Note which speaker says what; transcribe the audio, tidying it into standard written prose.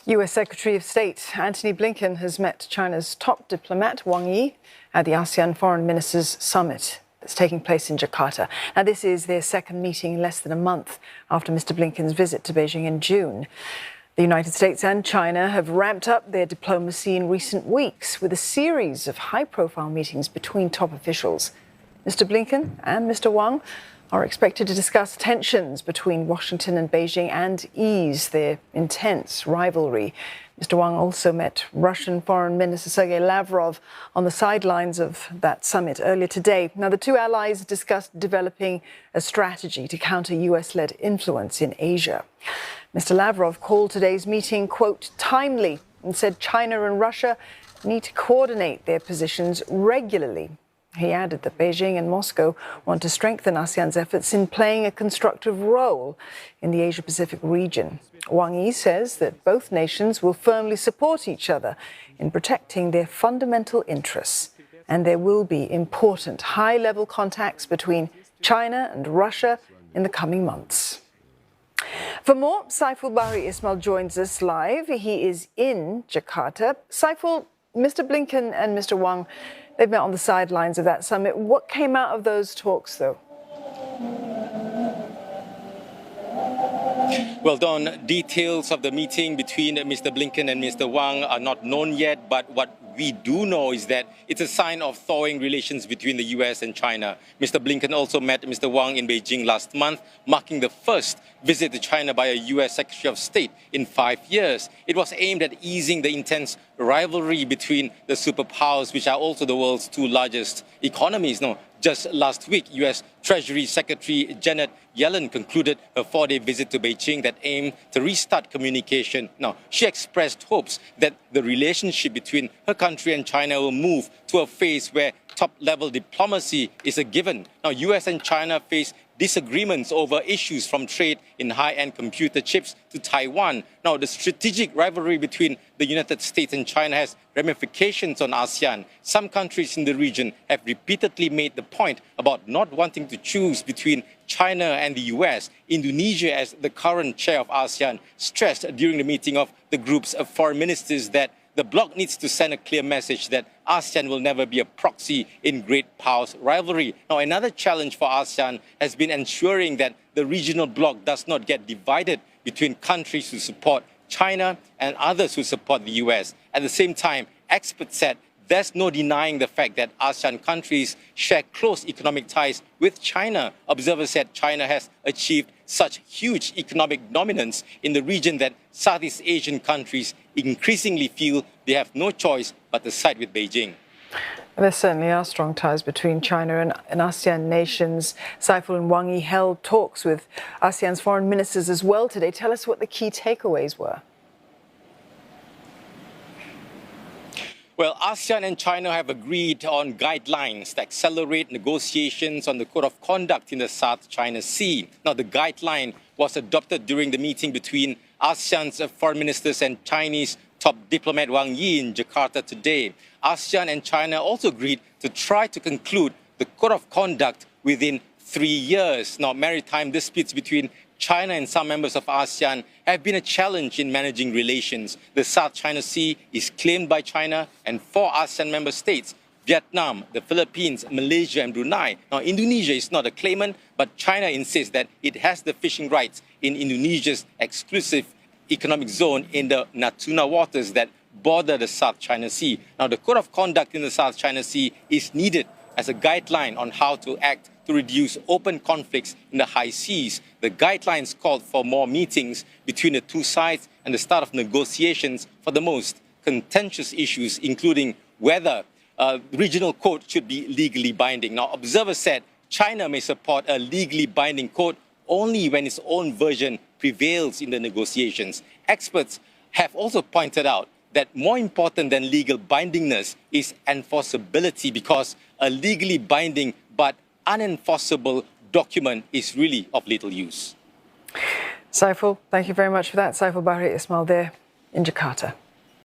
Speaker 1: US Secretary of State Antony Blinken has met China's top diplomat, Wang Yi, at the ASEAN Foreign Ministers Summit that's taking place in Jakarta. Now, this is their second meeting in less than a month after Mr Blinken's visit to Beijing in June. The United States and China have ramped up their diplomacy in recent weeks with a series of high-profile meetings between top officials. Mr Blinken and Mr Wang are expected to discuss tensions between Washington and Beijing and ease their intense rivalry. Mr Wang also met Russian Foreign Minister Sergei Lavrov on the sidelines of that summit earlier today. Now, the two allies discussed developing a strategy to counter US-led influence in Asia. Mr Lavrov called today's meeting, quote, timely, and said China and Russia need to coordinate their positions regularly. He added that Beijing and Moscow want to strengthen ASEAN's efforts in playing a constructive role in the Asia-Pacific region. Wang Yi says that both nations will firmly support each other in protecting their fundamental interests, and there will be important high-level contacts between China and Russia in the coming months. For more, Saiful Bahri Ismail joins us live. He is in Jakarta. Saiful, Mr Blinken and Mr Wang, they've met on the sidelines of that summit. What came out of those talks, though?
Speaker 2: Well, Dawn, details of the meeting between Mr Blinken and Mr Wang are not known yet, but what we do know is that it's a sign of thawing relations between the US and China. Mr Blinken also met Mr Wang in Beijing last month, marking the first visit to China by a US Secretary of State in 5 years. It was aimed at easing the intense rivalry between the superpowers, which are also the world's two largest economies. No, just last week, US Treasury Secretary Janet Yellen concluded her 4-day visit to Beijing that aimed to restart communication. Now, she expressed hopes that the relationship between her country and China will move to a phase where top-level diplomacy is a given. Now, US and China face disagreements over issues from trade in high-end computer chips to Taiwan. Now, the strategic rivalry between the United States and China has ramifications on ASEAN. Some countries in the region have repeatedly made the point about not wanting to choose between China and the US. Indonesia, as the current chair of ASEAN, stressed during the meeting of the group's foreign ministers that the bloc needs to send a clear message that ASEAN will never be a proxy in great powers rivalry. Now, another challenge for ASEAN has been ensuring that the regional bloc does not get divided between countries who support China and others who support the US. At the same time, experts said there's no denying the fact that ASEAN countries share close economic ties with China. Observers said China has achieved such huge economic dominance in the region that Southeast Asian countries increasingly feel they have no choice but to side with Beijing.
Speaker 1: There certainly are strong ties between China and ASEAN nations. Saiful and Wang Yi held talks with ASEAN's foreign ministers as well today. Tell us what the key takeaways were.
Speaker 2: Well, ASEAN and China have agreed on guidelines to accelerate negotiations on the code of conduct in the South China Sea. Now, the guideline was adopted during the meeting between ASEAN's foreign ministers and Chinese top diplomat Wang Yi in Jakarta today. ASEAN and China also agreed to try to conclude the code of conduct within 3 years. Now, maritime disputes between China and some members of ASEAN have been a challenge in managing relations. The South China Sea is claimed by China and 4 ASEAN member states: Vietnam, the Philippines, Malaysia and Brunei. Now, Indonesia is not a claimant, but China insists that it has the fishing rights in Indonesia's exclusive economic zone in the Natuna waters that border the South China Sea. Now, the code of conduct in the South China Sea is needed as a guideline on how to act to reduce open conflicts in the high seas. The guidelines called for more meetings between the two sides and the start of negotiations for the most contentious issues, including whether regional code should be legally binding. Now, observers said China may support a legally binding code only when its own version prevails in the negotiations. Experts have also pointed out that more important than legal bindingness is enforceability, because a legally binding but unenforceable document is really of little use.
Speaker 1: Saiful, thank you very much for that. Saiful Bahri Ismail there in Jakarta.